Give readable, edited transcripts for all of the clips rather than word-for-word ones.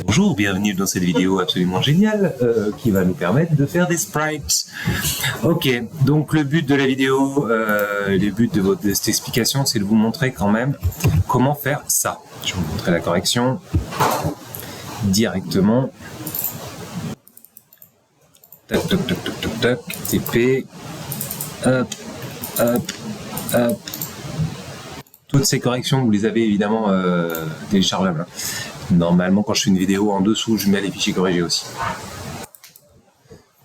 Bonjour, bienvenue dans cette vidéo absolument géniale qui va nous permettre de faire des sprites. Ok, donc le but de la vidéo, le but de cette explication, c'est de vous montrer quand même comment faire ça. Je vais vous montrer la correction directement. Tac, tac, tac, tac, tac, tac, TP, hop, hop, hop. Toutes ces corrections, vous les avez évidemment téléchargeables. Normalement, quand je fais une vidéo en dessous, je mets les fichiers corrigés aussi.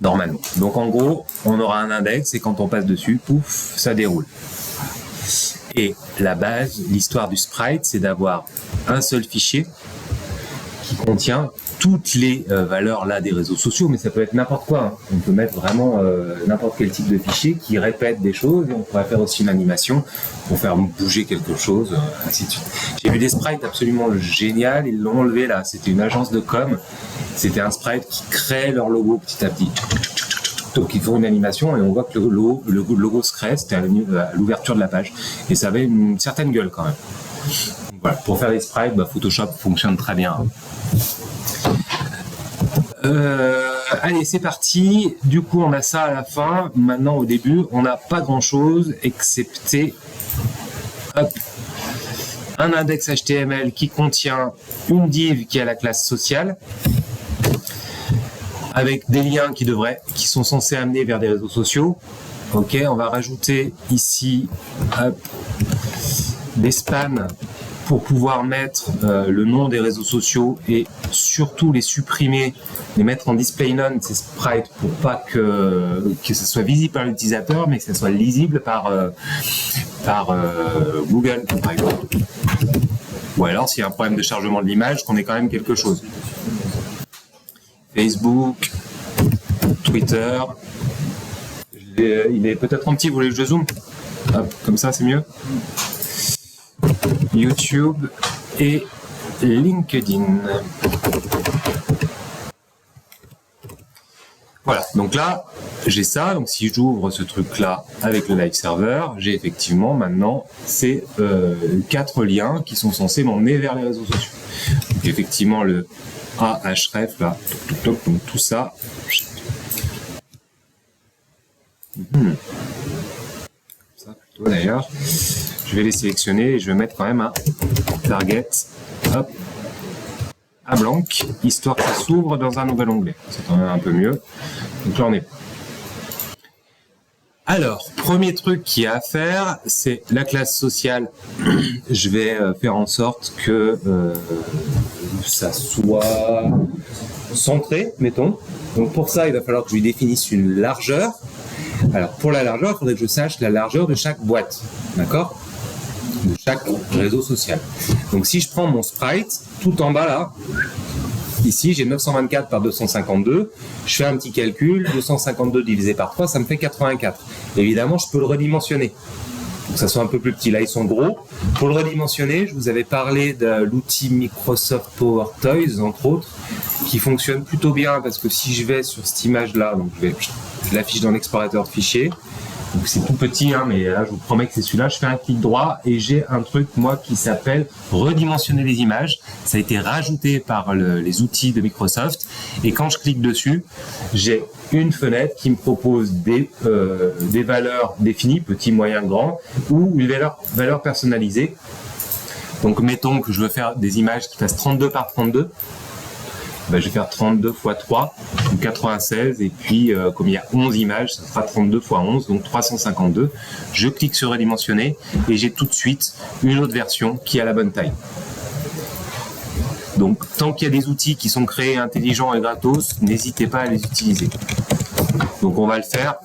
Normalement. Donc en gros, on aura un index et quand on passe dessus, pouf, ça déroule. Et la base, l'histoire du sprite, c'est d'avoir un seul fichier qui contient toutes les valeurs là des réseaux sociaux, mais ça peut être n'importe quoi. Hein. On peut mettre vraiment n'importe quel type de fichier qui répète des choses et on pourrait faire aussi une animation pour faire bouger quelque chose, ainsi de suite. J'ai vu des sprites absolument génial, ils l'ont enlevé là, c'était une agence de com, c'était un sprite qui crée leur logo petit à petit. Donc ils font une animation et on voit que le logo se crée, c'était à l'ouverture de la page et ça avait une certaine gueule quand même. Donc, voilà, pour faire des sprites, Photoshop fonctionne très bien. Allez, c'est parti. Du coup, on a ça à la fin. Maintenant, au début, on n'a pas grand-chose excepté un index HTML qui contient une div qui a la classe sociale avec des liens qui sont censés amener vers des réseaux sociaux. Ok, on va rajouter ici des spans pour pouvoir mettre le nom des réseaux sociaux et surtout les supprimer, les mettre en display none, ces sprites, pour pas que ce soit visible par l'utilisateur, mais que ce soit lisible par Google, par exemple. Ou alors, s'il y a un problème de chargement de l'image, qu'on ait quand même quelque chose. Facebook, Twitter. Il est peut-être en petit, vous voulez que je zoome? Hop, comme ça, c'est mieux. YouTube et LinkedIn. Voilà, donc là, j'ai ça. Donc si j'ouvre ce truc-là avec le live server, j'ai effectivement maintenant ces 4 liens qui sont censés m'emmener vers les réseaux sociaux. Donc effectivement, le ahref, là, donc tout ça. Ça plutôt d'ailleurs. Je vais les sélectionner et je vais mettre quand même un target à blanc, histoire que ça s'ouvre dans un nouvel onglet. C'est quand même un peu mieux. Donc là, on est. Alors, premier truc qu'il y a à faire, c'est la classe sociale. Je vais faire en sorte que ça soit centré, mettons. Donc pour ça, il va falloir que je lui définisse une largeur. Alors pour la largeur, il faudrait que je sache la largeur de chaque boîte. D'accord ? De chaque réseau social. Donc si je prends mon sprite, tout en bas là, ici j'ai 924 par 252, je fais un petit calcul, 252 divisé par 3, ça me fait 84. Évidemment, je peux le redimensionner, pour que ça soit un peu plus petit. Là, ils sont gros. Pour le redimensionner, je vous avais parlé de l'outil Microsoft Power Toys, entre autres, qui fonctionne plutôt bien, parce que si je vais sur cette image-là, donc je l'affiche dans l'explorateur de fichiers, donc c'est tout petit, hein, mais là je vous promets que c'est celui-là. Je fais un clic droit et j'ai un truc moi qui s'appelle redimensionner les images. Ça a été rajouté par les outils de Microsoft et quand je clique dessus, j'ai une fenêtre qui me propose des valeurs définies, petit, moyen, grand, ou une valeur personnalisée. Donc mettons que je veux faire des images qui fassent 32 par 32. Je vais faire 32 x 3, donc 96, et puis comme il y a 11 images, ça fera 32 x 11, donc 352. Je clique sur redimensionner et j'ai tout de suite une autre version qui a la bonne taille. Donc tant qu'il y a des outils qui sont créés intelligents et gratos, n'hésitez pas à les utiliser. Donc on va le faire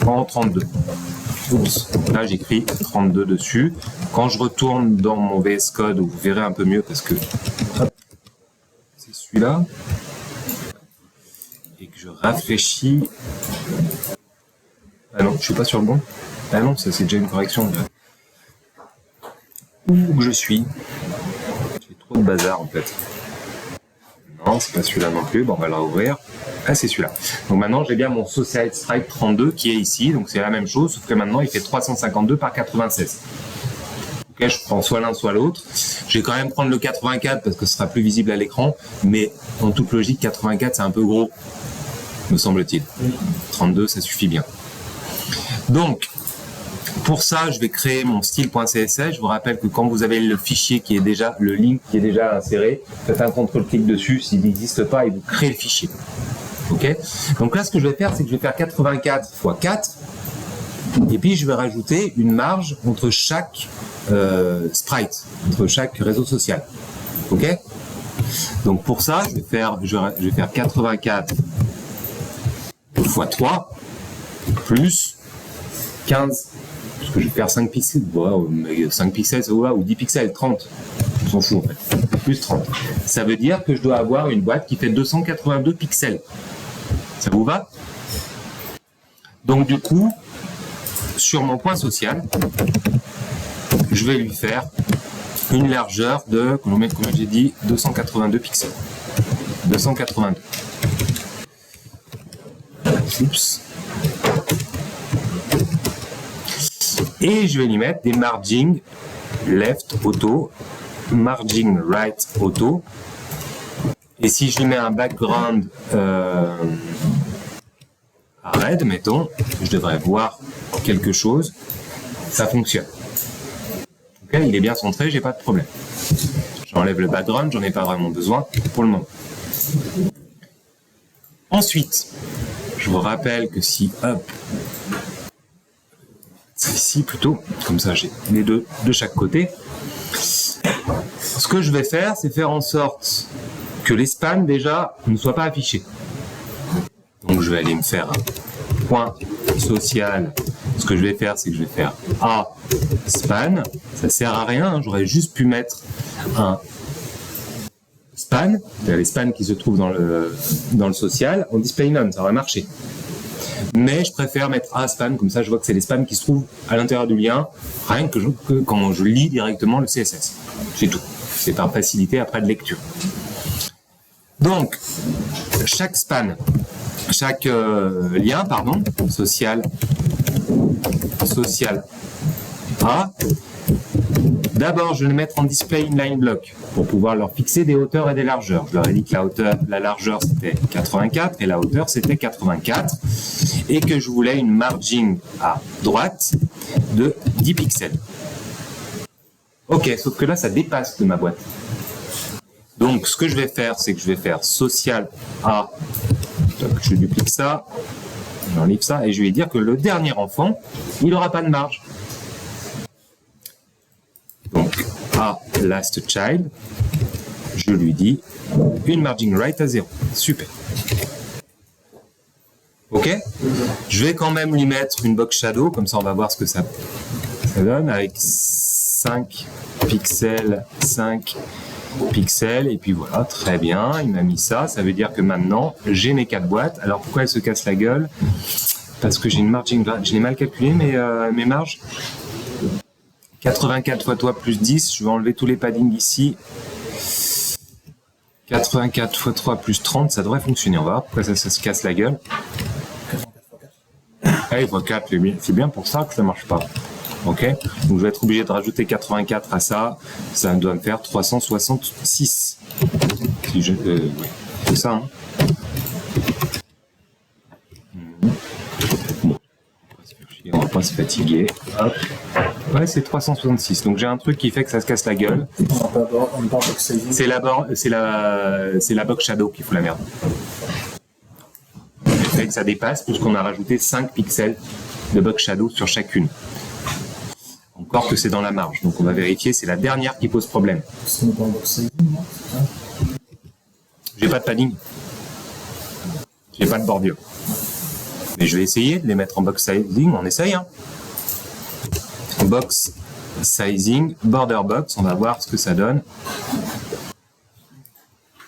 en 32. Oups, là j'écris 32 dessus. Quand je retourne dans mon VS Code, vous verrez un peu mieux parce que c'est celui-là, et que je rafraîchis. Ah non, je suis pas sur le bon. Ah non, ça c'est déjà une correction. Où je suis. J'ai trop de bazar en fait. Non, c'est pas celui-là non plus. Bon, on va le rouvrir. Ah, c'est celui-là. Donc maintenant, j'ai bien mon Social Strike 32 qui est ici. Donc c'est la même chose, sauf que maintenant, il fait 352 par 96. Ok, je prends soit l'un, soit l'autre. Je vais quand même prendre le 84 parce que ce sera plus visible à l'écran, mais en toute logique, 84 c'est un peu gros, me semble-t-il. 32, ça suffit bien. Donc, pour ça, je vais créer mon style.css. Je vous rappelle que quand vous avez le fichier qui est déjà, le link qui est déjà inséré, faites un contrôle-clic dessus s'il n'existe pas et vous créez le fichier. Ok? Donc là, ce que je vais faire, c'est que je vais faire 84 x 4. Et puis, je vais rajouter une marge entre chaque sprite, entre chaque réseau social. Ok? Donc pour ça, je vais faire 84 x 3 plus 15. Parce que je vais faire 5 pixels. Wow, 5 pixels, ou 10 pixels, 30. On s'en fout en fait. Plus 30. Ça veut dire que je dois avoir une boîte qui fait 282 pixels. Ça vous va? Donc du coup, sur mon point social, je vais lui faire une largeur de, comme j'ai dit, 282 pixels. 282. Oups. Et je vais lui mettre des margin left auto, margin right auto. Et si je lui mets un background red, mettons, je devrais voir quelque chose. Ça fonctionne. Okay, il est bien centré, j'ai pas de problème. J'enlève le background, j'en ai pas vraiment besoin pour le moment. Ensuite, je vous rappelle que si, hop, c'est ici plutôt, comme ça j'ai les deux de chaque côté. Ce que je vais faire, c'est faire en sorte que les spans déjà ne soient pas affichés. Donc je vais aller me faire un point social. Ce que je vais faire, c'est que je vais faire A span. Ça sert à rien, hein, j'aurais juste pu mettre un span, les spans qui se trouvent dans le social, en display none, ça aurait marché. Mais je préfère mettre A span, comme ça je vois que c'est les spans qui se trouvent à l'intérieur du lien, rien que quand je lis directement le CSS. C'est tout. C'est par facilité après de lecture. Donc, chaque span, chaque lien, pardon, social A, d'abord je vais le mettre en display inline block pour pouvoir leur fixer des hauteurs et des largeurs. Je leur ai dit que la largeur c'était 84 et la hauteur c'était 84 et que je voulais une margin à droite de 10 pixels. Ok, sauf que là ça dépasse de ma boîte. Donc ce que je vais faire, c'est que je vais faire social A, je duplique ça, j'enlève ça et je vais dire que le dernier enfant, il n'aura pas de marge. Donc A last child, je lui dis une margin right à 0. Super. Ok? Je vais quand même lui mettre une box shadow, comme ça on va voir ce que ça donne, avec 5 pixels, 5 pixels, et puis voilà, très bien, il m'a mis ça, ça veut dire que maintenant j'ai mes 4 boîtes. Alors pourquoi elle se casse la gueule? Parce que j'ai une margin, je l'ai mal calculé mes marges. 84 fois toi plus 10, je vais enlever tous les paddings ici. 84 fois 3 plus 30, ça devrait fonctionner, on va voir pourquoi ça se casse la gueule. 84 fois 4, c'est bien pour ça que ça marche pas. Ok, donc je vais être obligé de rajouter 84 à ça, ça doit me faire 366. Si c'est ça, hein. Bon, on va pas se fatiguer. Hop. Ouais, c'est 366. Donc j'ai un truc qui fait que ça se casse la gueule. C'est la box shadow qui fout la merde. Le fait que ça dépasse puisqu'on a rajouté 5 pixels de box shadow sur chacune. Encore que c'est dans la marge. Donc on va vérifier, c'est la dernière qui pose problème. J'ai pas de padding. J'ai pas de bordure. Mais je vais essayer de les mettre en box sizing, on essaye. Hein. Box sizing, border box, on va voir ce que ça donne.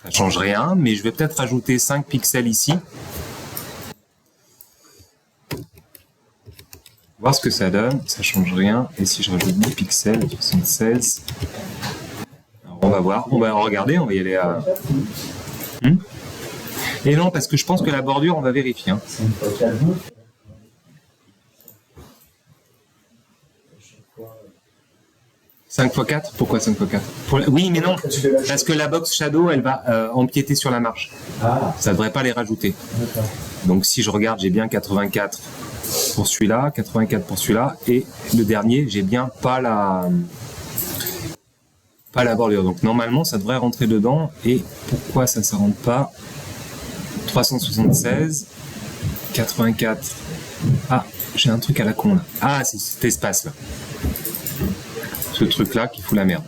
Ça change rien, mais je vais peut-être rajouter 5 pixels ici. Voir ce que ça donne, ça change rien. Et si je rajoute 10 pixels, 76. Alors on va voir, on va regarder, on va y aller à... Et non, parce que je pense que la bordure, on va vérifier. Hein. 5 x 4? Pourquoi 5 x 4? Oui, mais non, parce que la box shadow, elle va empiéter sur la marge. Ça ne devrait pas les rajouter. Donc si je regarde, j'ai bien 84 pour celui-là, 84 pour celui-là, et le dernier, j'ai bien pas la bordure. Donc normalement, ça devrait rentrer dedans. Et pourquoi ça ne rentre pas? 376, 84. Ah, j'ai un truc à la con là. Ah, c'est cet espace là. Ce truc-là qui fout la merde.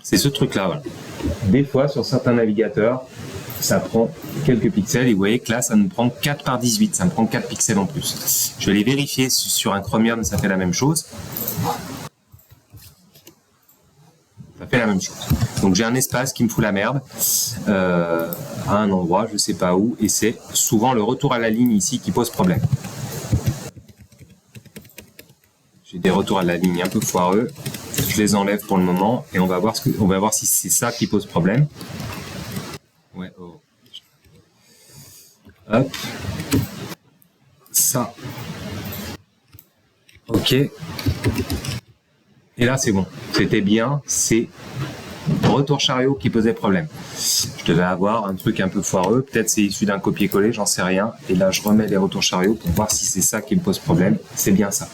C'est ce truc-là, voilà. Des fois, sur certains navigateurs, ça prend quelques pixels et vous voyez que là, ça nous prend 4 par 18, ça me prend 4 pixels en plus. Je vais les vérifier sur un Chromium, ça fait la même chose. Ça fait la même chose. Donc j'ai un espace qui me fout la merde à un endroit, je ne sais pas où, et c'est souvent le retour à la ligne ici qui pose problème. J'ai des retours à la ligne un peu foireux. Je les enlève pour le moment et on va voir si c'est ça qui pose problème. Ouais, oh. Hop. Ça. Ok. Et là, c'est bon. C'était bien. C'est retour chariot qui posait problème. Je devais avoir un truc un peu foireux. Peut-être c'est issu d'un copier-coller, j'en sais rien. Et là, je remets les retours chariot pour voir si c'est ça qui me pose problème. C'est bien ça.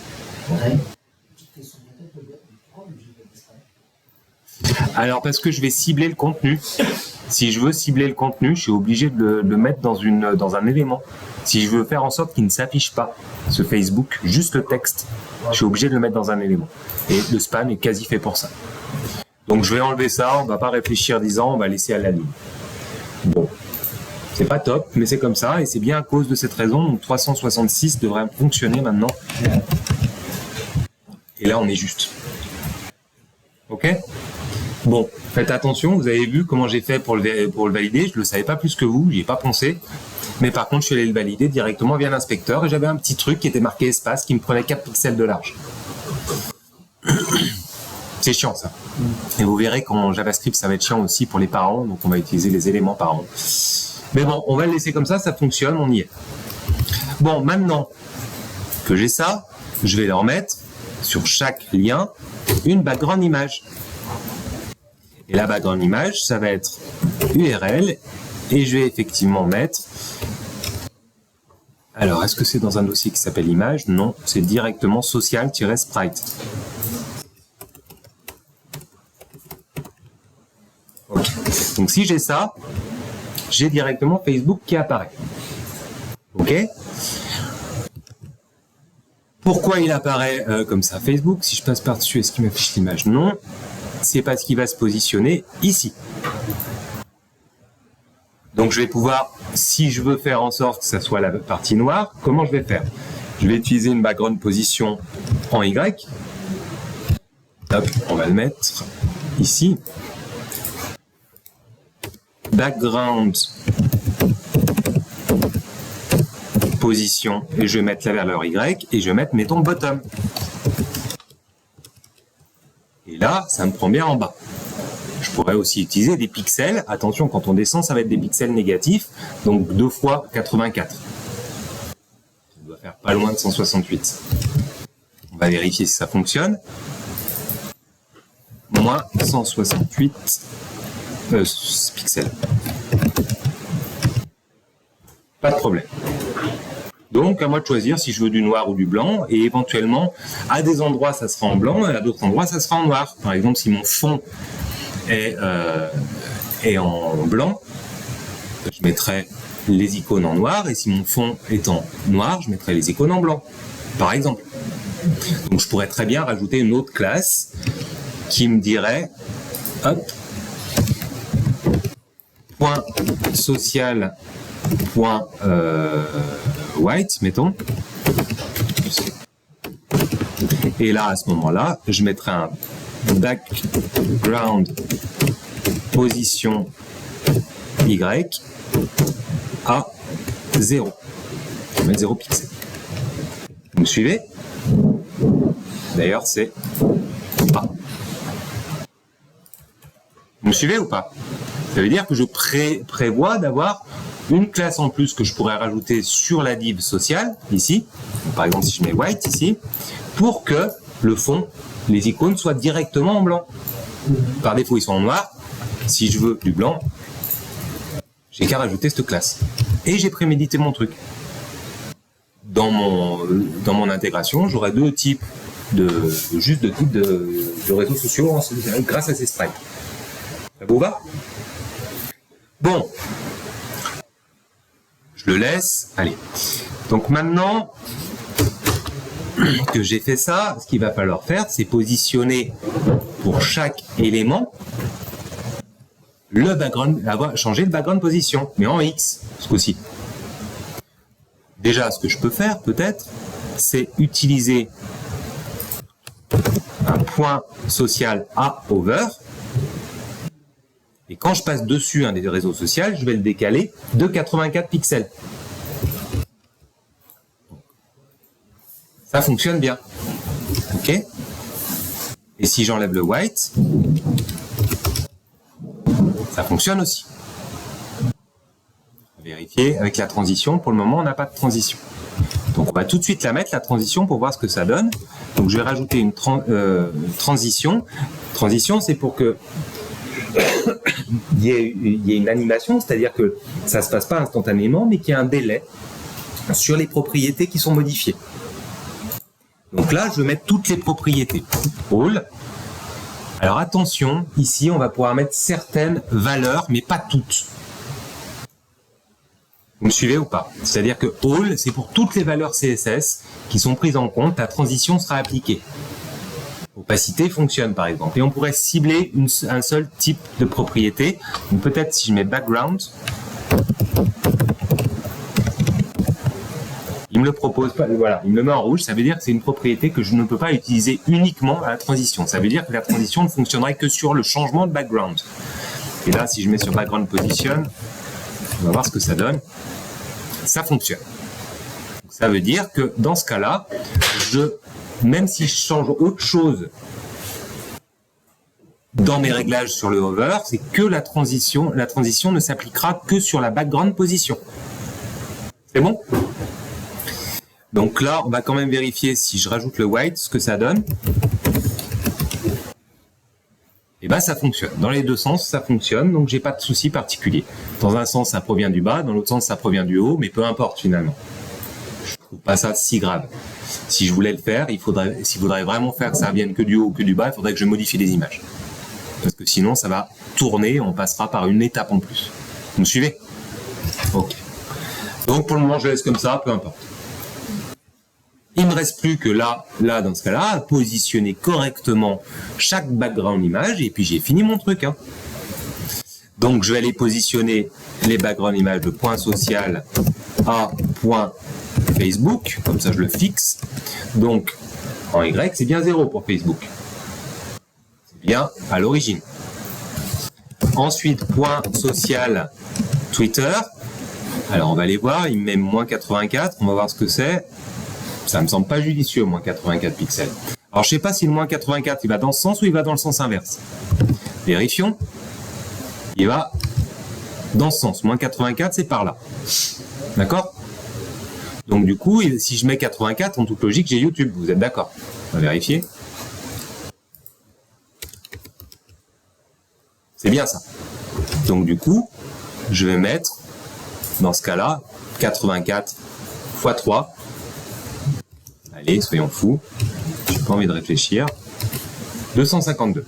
Alors parce que je vais cibler le contenu. Si je veux cibler le contenu, je suis obligé de le mettre dans un élément. Si je veux faire en sorte qu'il ne s'affiche pas, ce Facebook, juste le texte, je suis obligé de le mettre dans un élément. Et le span est quasi fait pour ça. Donc je vais enlever ça, on ne va pas réfléchir 10 ans, on va laisser à la ligne. Bon, c'est pas top, mais c'est comme ça, et c'est bien à cause de cette raison. Donc 366 devrait fonctionner maintenant. Et là, on est juste. Ok ? Bon, faites attention, vous avez vu comment j'ai fait pour le valider, je ne le savais pas plus que vous, j'y ai pas pensé. Mais par contre, je suis allé le valider directement via l'inspecteur et j'avais un petit truc qui était marqué espace qui me prenait 4 pixels de large. C'est chiant ça. Et vous verrez qu'en JavaScript, ça va être chiant aussi pour les parents, donc on va utiliser les éléments parents. Mais bon, on va le laisser comme ça fonctionne, on y est. Bon, maintenant que j'ai ça, je vais leur mettre sur chaque lien une background image. Et la background image, ça va être URL et je vais effectivement mettre... Alors, est-ce que c'est dans un dossier qui s'appelle image? Non, c'est directement social-sprite. Okay. Donc si j'ai ça, j'ai directement Facebook qui apparaît. Ok? Pourquoi il apparaît comme ça Facebook? Si je passe par-dessus, est-ce qu'il m'affiche l'image? Non. C'est parce qu'il va se positionner ici. Donc je vais pouvoir, si je veux faire en sorte que ça soit la partie noire, comment je vais faire? Je vais utiliser une background position en Y. Hop, on va le mettre ici. Background position, et je vais mettre la valeur Y, et je vais mettre, mettons, bottom. Et là, ça me prend bien en bas. Je pourrais aussi utiliser des pixels. Attention, quand on descend, ça va être des pixels négatifs. Donc 2 fois 84. Ça doit faire pas loin de 168. On va vérifier si ça fonctionne. Moins 168 pixels. Pas de problème. Donc, à moi de choisir si je veux du noir ou du blanc, et éventuellement, à des endroits, ça sera en blanc, et à d'autres endroits, ça sera en noir. Par exemple, si mon fond est en blanc, je mettrai les icônes en noir, et si mon fond est en noir, je mettrai les icônes en blanc, par exemple. Donc, je pourrais très bien rajouter une autre classe qui me dirait, hop, point social, point white, mettons. Et là, à ce moment-là, je mettrai un background position Y à 0. Je vais mettre 0 pixel. Vous me suivez? D'ailleurs, c'est pas. Vous me suivez ou pas? Ça veut dire que je prévois d'avoir une classe en plus que je pourrais rajouter sur la div sociale, ici. Par exemple, si je mets white ici, pour que le fond, les icônes soient directement en blanc. Par défaut, ils sont en noir. Si je veux du blanc, j'ai qu'à rajouter cette classe. Et j'ai prémédité mon truc. Dans mon intégration, j'aurai deux types de réseaux sociaux grâce à ces sprites. Ça vous va? Bon. Je le laisse. Allez. Donc maintenant que j'ai fait ça, ce qu'il va falloir faire, c'est positionner pour chaque élément le background, changer le background position, mais en X, ce coup-ci. Déjà, ce que je peux faire, peut-être, c'est utiliser un point social à over. Et quand je passe dessus un des réseaux sociaux, je vais le décaler de 84 pixels. Ça fonctionne bien. OK? Et si j'enlève le white, ça fonctionne aussi. Vérifier avec la transition. Pour le moment, on n'a pas de transition. Donc, on va tout de suite la mettre, la transition, pour voir ce que ça donne. Donc, je vais rajouter une transition. Transition, c'est pour que il y ait une animation, c'est-à-dire que ça ne se passe pas instantanément, mais qu'il y a un délai sur les propriétés qui sont modifiées. Donc là, je vais mettre toutes les propriétés. All. Alors attention, ici, on va pouvoir mettre certaines valeurs, mais pas toutes. Vous me suivez ou pas? C'est-à-dire que all, c'est pour toutes les valeurs CSS qui sont prises en compte, la transition sera appliquée. Opacité fonctionne par exemple. Et on pourrait cibler un seul type de propriété. Donc peut-être si je mets background, il me le propose pas, voilà, il me le met en rouge, ça veut dire que c'est une propriété que je ne peux pas utiliser uniquement à la transition. Ça veut dire que la transition ne fonctionnerait que sur le changement de background. Et là, si je mets sur background position, on va voir ce que ça donne. Ça fonctionne. Donc, ça veut dire que dans ce cas-là, même si je change autre chose dans mes réglages sur le hover, c'est que la transition ne s'appliquera que sur la background position. C'est bon? Donc là, on va quand même vérifier si je rajoute le white, ce que ça donne. Et bien, ça fonctionne. Dans les deux sens, ça fonctionne, donc j'ai pas de souci particulier. Dans un sens, ça provient du bas, dans l'autre sens, ça provient du haut, mais peu importe finalement. Je trouve pas ça si grave. Si je voulais le faire, s'il faudrait vraiment faire que ça vienne que du haut ou que du bas, il faudrait que je modifie les images. Parce que sinon, ça va tourner, on passera par une étape en plus. Vous me suivez? Ok. Donc pour le moment, je laisse comme ça, peu importe. Il ne me reste plus que là, dans ce cas-là, à positionner correctement chaque background image, et puis j'ai fini mon truc. Hein. Donc je vais aller positionner les background images de point social à point Facebook, comme ça je le fixe. Donc en Y, c'est bien 0 pour Facebook. C'est bien à l'origine. Ensuite, point social Twitter. Alors on va aller voir, il me met moins 84, on va voir ce que c'est. Ça me semble pas judicieux, moins 84 pixels. Alors, je sais pas si le moins 84, il va dans ce sens ou il va dans le sens inverse. Vérifions. Il va dans ce sens. Moins 84, c'est par là. D'accord? Donc, du coup, si je mets 84, en toute logique, j'ai YouTube. Vous êtes d'accord? On va vérifier. C'est bien ça. Donc, du coup, je vais mettre, dans ce cas-là, 84 x 3. Allez, soyons fous. J'ai pas envie de réfléchir. 252.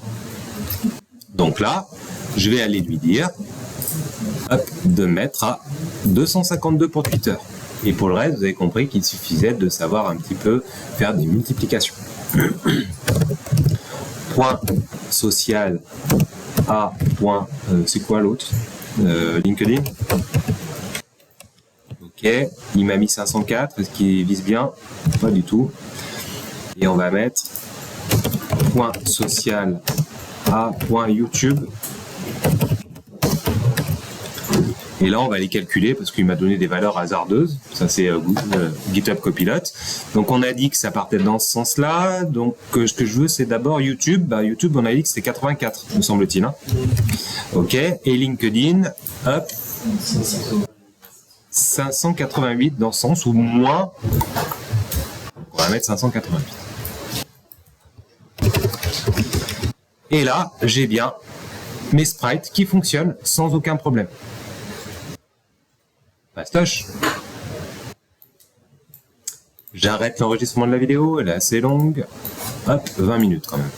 Donc là, je vais aller lui dire de mettre à 252 pour Twitter. Et pour le reste, vous avez compris qu'il suffisait de savoir un petit peu faire des multiplications. Point social à point... c'est quoi l'autre? LinkedIn. Ok, il m'a mis 504, est-ce qu'il vise bien? Pas du tout. Et on va mettre point social à point YouTube. Et là, on va les calculer parce qu'il m'a donné des valeurs hasardeuses. Ça, c'est GitHub Copilot. Donc, on a dit que ça partait dans ce sens-là. Donc, ce que je veux, c'est d'abord YouTube. Bah, YouTube, on a dit que c'était 84, me semble-t-il. Hein. Ok, et LinkedIn, hop. 588 dans ce sens, ou moins, on va mettre 588. Et là, j'ai bien mes sprites qui fonctionnent sans aucun problème. Fastoche. J'arrête l'enregistrement de la vidéo, elle est assez longue. Hop, 20 minutes quand même.